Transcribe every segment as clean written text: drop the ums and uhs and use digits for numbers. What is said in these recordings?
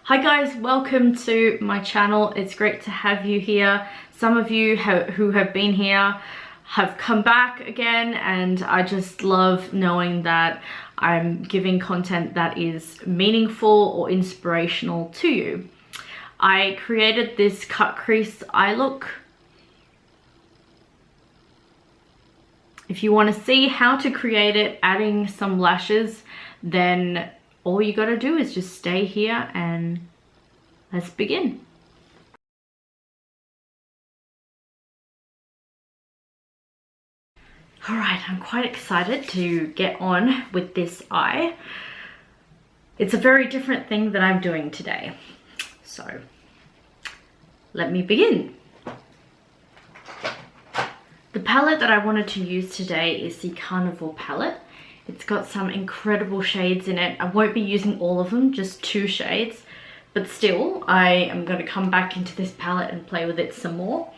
Hi guys, welcome to my channel. It's great to have you here. Some of you who have been here have come back again, and I just love knowing that I'm giving content that is meaningful or inspirational to you. I created this cut crease eye look. If you want to see how to create it, adding some lashes, then all you got to do is just stay here and let's begin. Alright, I'm quite excited to get on with this eye. It's a very different thing that I'm doing today. So, let me begin. The palette that I wanted to use today is the Carnival Palette. It's got some incredible shades in it. I won't be using all of them, just 2 shades. But still, I am going to come back into this palette and play with it some more.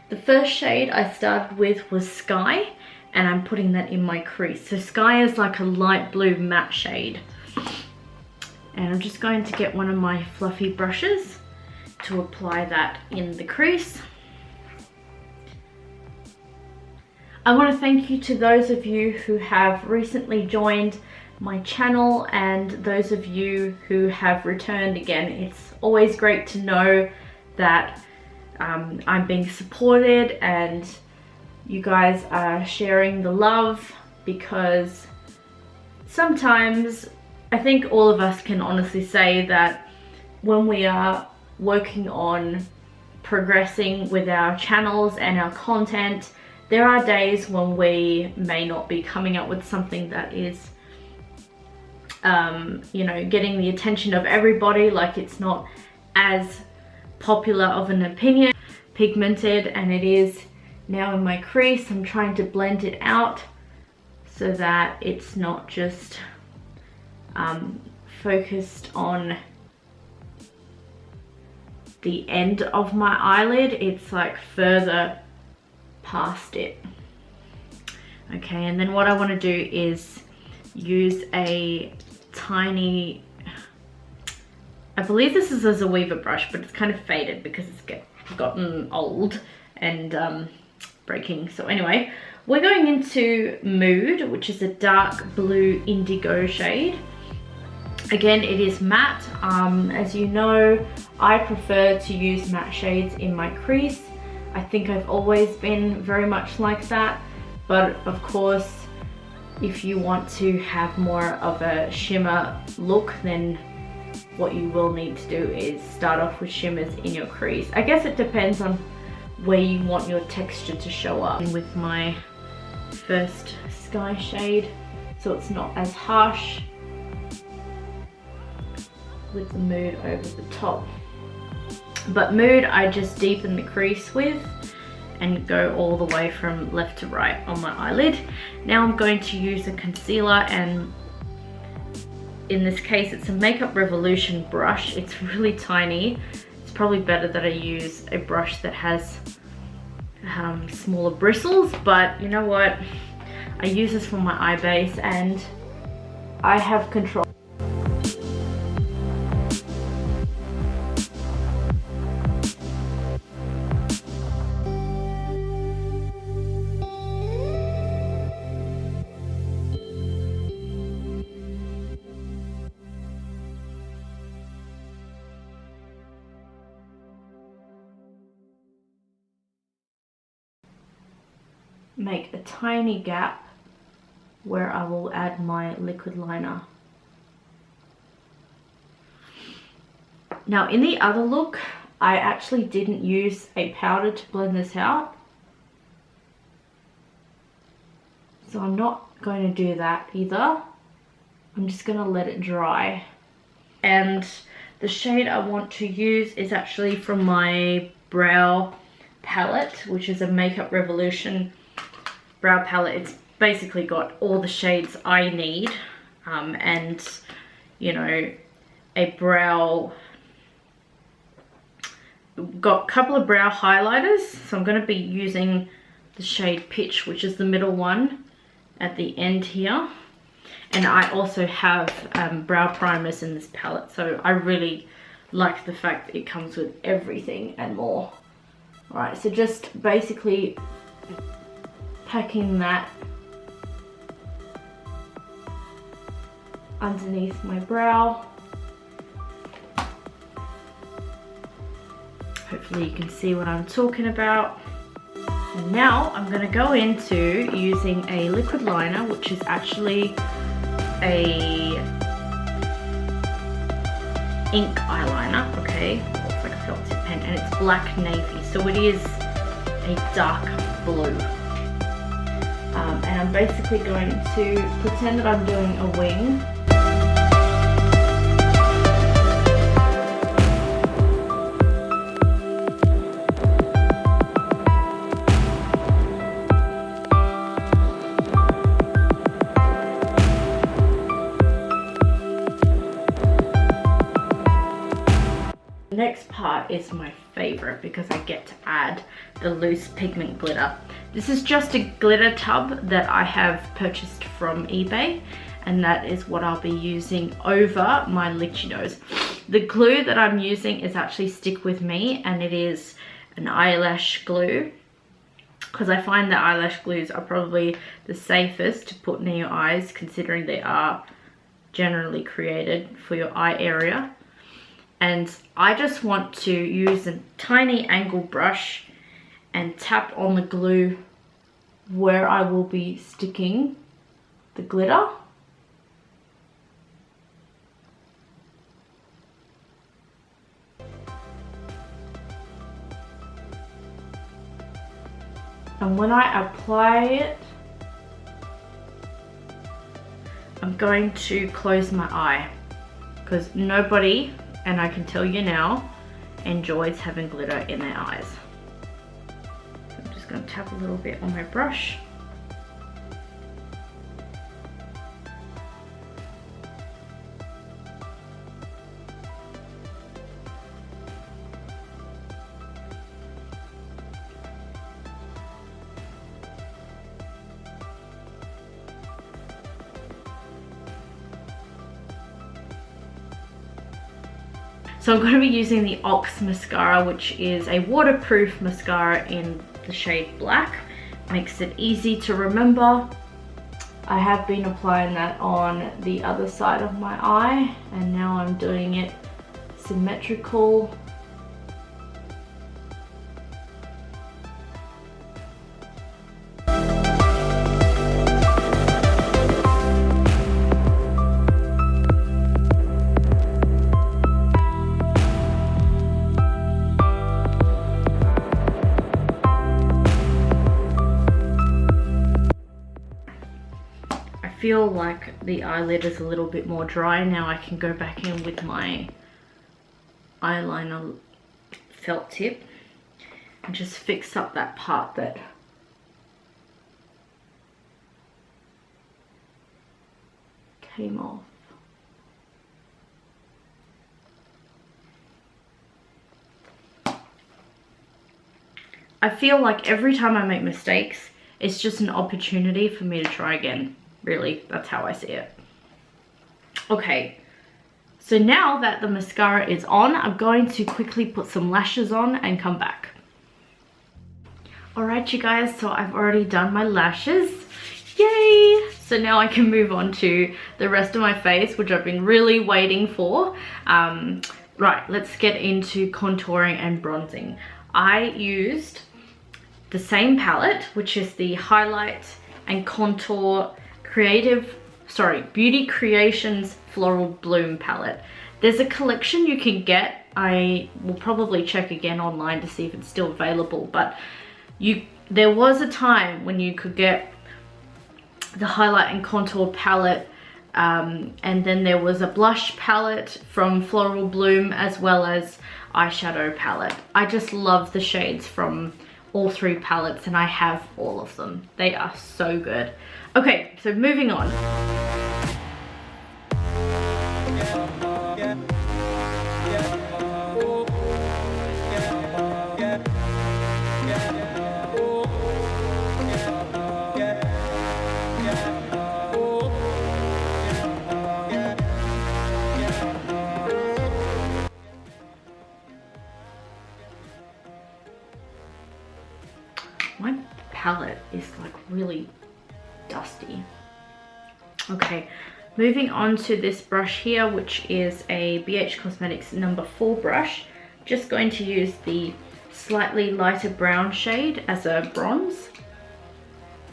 The first shade I started with was Sky, and I'm putting that in my crease. So Sky is like a light blue matte shade. And I'm just going to get one of my fluffy brushes to apply that in the crease. I want to thank you to those of you who have recently joined my channel and those of you who have returned again. It's always great to know that I'm being supported and you guys are sharing the love, because sometimes I think all of us can honestly say that when we are working on progressing with our channels and our content, there are days when we may not be coming up with something that is, you know, getting the attention of everybody. Like, it's not as popular of an opinion. Pigmented, and it is now in my crease. I'm trying to blend it out so that it's not just focused on the end of my eyelid. It's like further past it. Okay, and then what I want to do is use a tiny, I believe this is a Zoeva brush, but it's kind of faded because it's gotten old and breaking. So anyway, we're going into Mood, which is a dark blue indigo shade. Again, it is matte. As you know, I prefer to use matte shades in my crease. I think I've always been very much like that, but of course, if you want to have more of a shimmer look, then what you will need to do is start off with shimmers in your crease. I guess it depends on where you want your texture to show up. With my first Sky shade, so it's not as harsh, with the Mood over the top. But Mood I just deepen the crease with and go all the way from left to right on my eyelid. Now I'm going to use a concealer, and in this case it's a Makeup Revolution brush. It's really tiny. It's probably better that I use a brush that has smaller bristles, but you know what? I use this for my eye base and I have control. Make a tiny gap where I will add my liquid liner. Now in the other look, I actually didn't use a powder to blend this out, so I'm not going to do that either. I'm just going to let it dry. And the shade I want to use is actually from my brow palette, which is a Makeup Revolution brow palette. It's basically got all the shades I need, and you know, a brow, got a couple of brow highlighters. So I'm going to be using the shade Pitch, which is the middle one at the end here, and I also have brow primers in this palette. So I really like the fact that it comes with everything and more. Alright, so just basically packing that underneath my brow. Hopefully you can see what I'm talking about. And now I'm going to go into using a liquid liner, which is actually a ink eyeliner, okay? Looks like a felt tip pen, and it's black navy, so it is a dark blue. And I'm basically going to pretend that I'm doing a wing. The next part is my favorite because I get to add the loose pigment glitter. This is just a glitter tub that I have purchased from eBay, and that is what I'll be using over my lychee nose. The glue that I'm using is actually Stick With Me, and it is an eyelash glue, because I find that eyelash glues are probably the safest to put near your eyes, considering they are generally created for your eye area. And I just want to use a tiny angle brush and tap on the glue where I will be sticking the glitter. And when I apply it, I'm going to close my eye, because nobody, and I can tell you now, enjoys having glitter in their eyes. So I'm just going to tap a little bit on my brush. So I'm going to be using the Ox mascara, which is a waterproof mascara in the shade black. Makes it easy to remember. I have been applying that on the other side of my eye, and now I'm doing it symmetrical. I feel like the eyelid is a little bit more dry now. I can go back in with my eyeliner felt tip and just fix up that part that came off. I feel like every time I make mistakes, it's just an opportunity for me to try again. Really, that's how I see it. Okay, so now that the mascara is on, I'm going to quickly put some lashes on and come back. Alright you guys, so I've already done my lashes. Yay! So now I can move on to the rest of my face, which I've been really waiting for. Right, let's get into contouring and bronzing. I used the same palette, which is the Highlight and Contour Beauty Creations Floral Bloom palette. There's a collection you can get. I will probably check again online to see if it's still available, but there was a time when you could get the Highlight and Contour palette, and then there was a blush palette from Floral Bloom, as well as eyeshadow palette. I just love the shades from all three palettes, and I have all of them. They are so good. Okay, so moving on. palette is like really dusty. Okay, moving on to this brush here, which is a BH Cosmetics number 4 brush. Just going to use the slightly lighter brown shade as a bronze,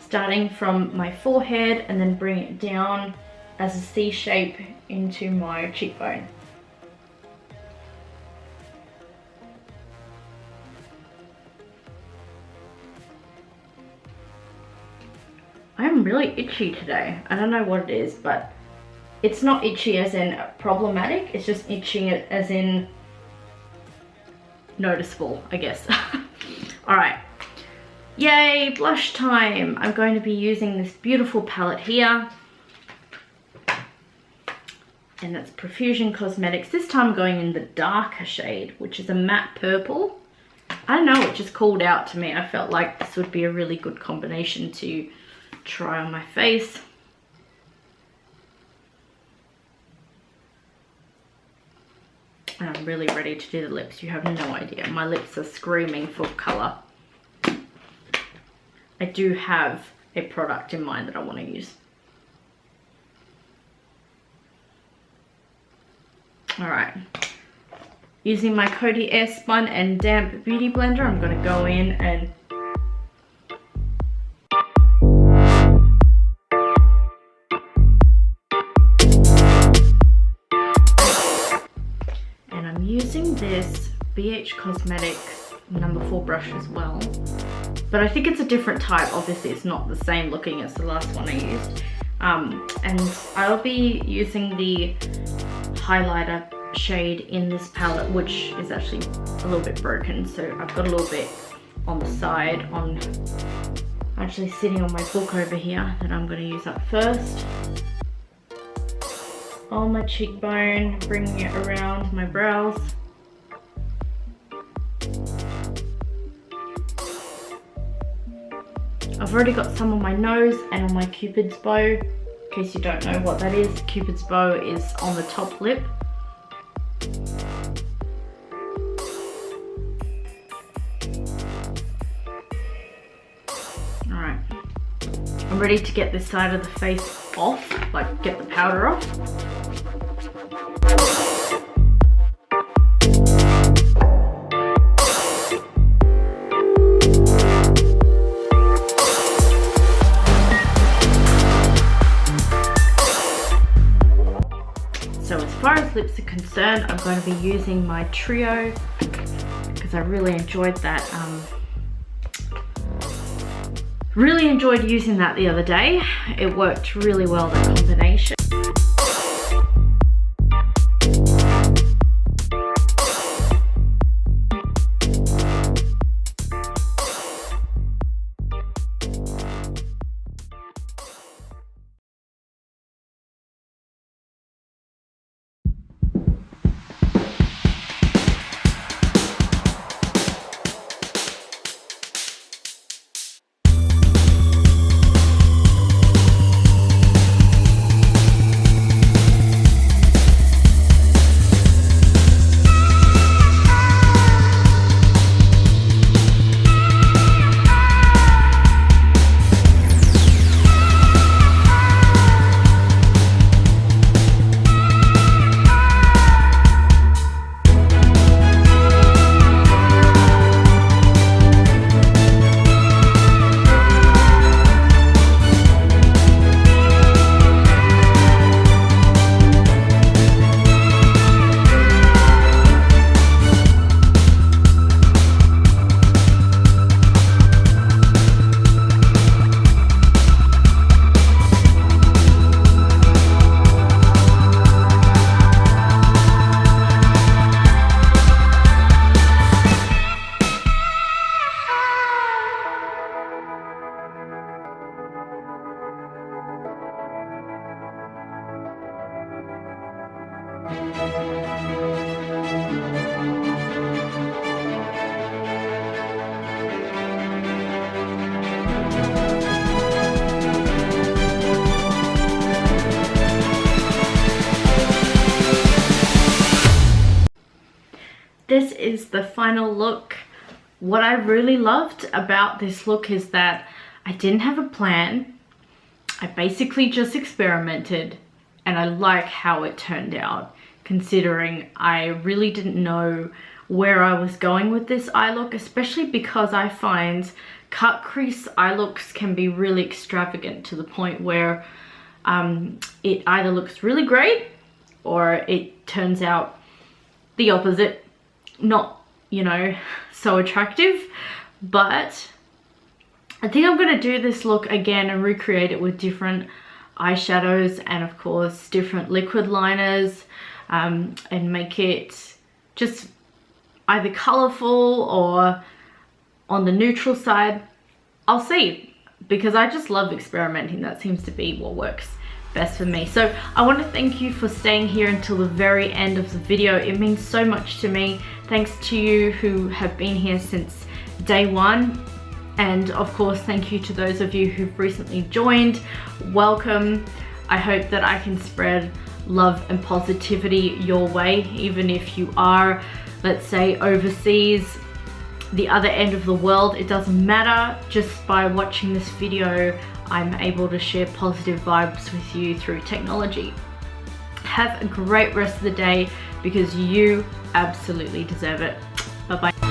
starting from my forehead and then bring it down as a C shape into my cheekbone. I'm really itchy today. I don't know what it is, but it's not itchy as in problematic, it's just itching as in noticeable, I guess. Alright, yay, blush time. I'm going to be using this beautiful palette here, and that's Profusion Cosmetics. This time I'm going in the darker shade, which is a matte purple. I don't know, it just called out to me. I felt like this would be a really good combination to try on my face. And I'm really ready to do the lips. You have no idea. My lips are screaming for colour. I do have a product in mind that I want to use. Alright. Using my Coty Airspun and Damp Beauty Blender, I'm going to go in and using this BH Cosmetics number 4 brush as well, but I think it's a different type. Obviously it's not the same looking as the last one I used, and I'll be using the highlighter shade in this palette, which is actually a little bit broken, so I've got a little bit on the side, on actually sitting on my book over here, that I'm going to use up first. On my cheekbone, bringing it around my brows. I've already got some on my nose and on my Cupid's bow. In case you don't know what that is, Cupid's bow is on the top lip. Alright, I'm ready to get this side of the face off, like get the powder off. So as far as lips are concerned, I'm going to be using my Trio because I really enjoyed that. Really enjoyed using that the other day. It worked really well, that combination. This is the final look. What I really loved about this look is that I didn't have a plan. I basically just experimented, and I like how it turned out, considering I really didn't know where I was going with this eye look, especially because I find cut crease eye looks can be really extravagant to the point where it either looks really great or it turns out the opposite, not, you know, so attractive. But I think I'm going to do this look again and recreate it with different eyeshadows and of course different liquid liners, and make it just either colorful or on the neutral side. I'll see, because I just love experimenting. That seems to be what works best for me. So I want to thank you for staying here until the very end of the video. It means so much to me. Thanks to you who have been here since day one. And of course, thank you to those of you who've recently joined. Welcome. I hope that I can spread love and positivity your way, even if you are, let's say, overseas, the other end of the world. It doesn't matter. Just by watching this video, I'm able to share positive vibes with you through technology. Have a great rest of the day, because you absolutely deserve it. Bye bye.